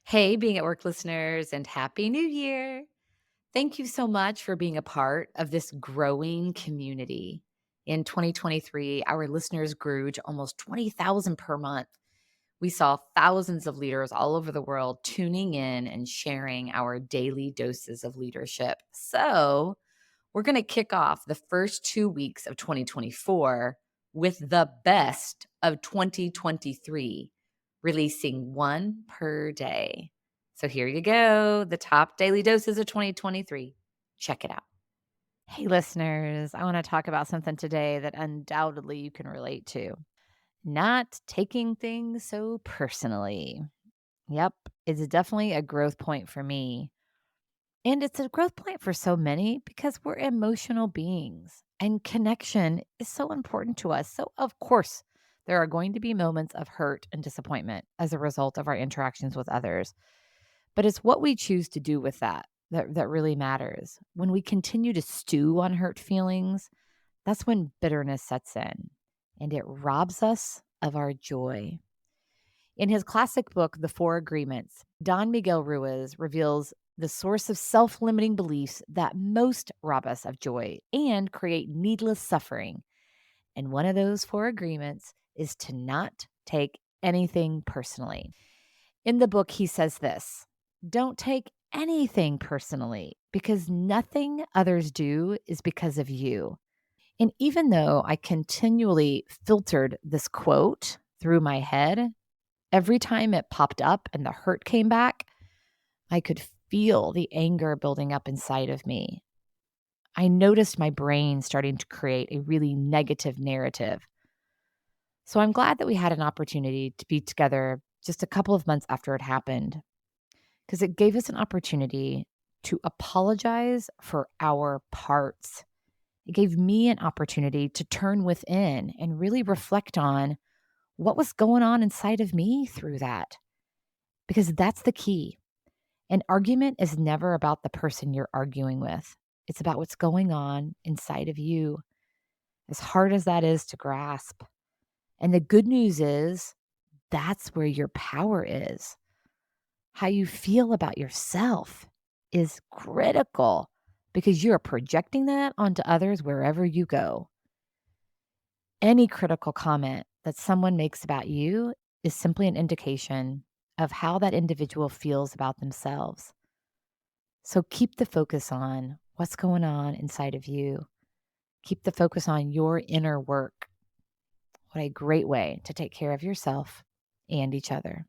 Hey, being at work listeners, and Happy New Year. Thank you so much for being a part of this growing community. In 2023, our listeners grew to almost 20,000 per month. We saw thousands of leaders all over the world tuning in and sharing our daily doses of leadership. So, we're going to kick off the first 2 weeks of 2024 with the best of 2023, releasing one per day. So here you go, the top daily doses of 2023. Check it out. Hey, listeners, I want to talk about something today that undoubtedly you can relate to: not taking things so personally. Yep, it's definitely a growth point for me. And it's a growth point for so many because we're emotional beings and connection is so important to us. So, of course, there are going to be moments of hurt and disappointment as a result of our interactions with others. But it's what we choose to do with that really matters. When we continue to stew on hurt feelings, that's when bitterness sets in and it robs us of our joy. In his classic book, The Four Agreements, Don Miguel Ruiz reveals the source of self limiting beliefs that most rob us of joy and create needless suffering. And one of those four agreements is to not take anything personally. In the book, he says this: don't take anything personally because nothing others do is because of you. And even though I continually filtered this quote through my head, every time it popped up and the hurt came back, I could feel the anger building up inside of me. I noticed my brain starting to create a really negative narrative. So I'm glad that we had an opportunity to be together just a couple of months after it happened, because it gave us an opportunity to apologize for our parts. It gave me an opportunity to turn within and really reflect on what was going on inside of me through that, because that's the key. An argument is never about the person you're arguing with. It's about what's going on inside of you, as hard as that is to grasp. And the good news is that's where your power is. How you feel about yourself is critical because you're projecting that onto others wherever you go. Any critical comment that someone makes about you is simply an indication of how that individual feels about themselves. So keep the focus on what's going on inside of you. Keep the focus on your inner work. What a great way to take care of yourself and each other.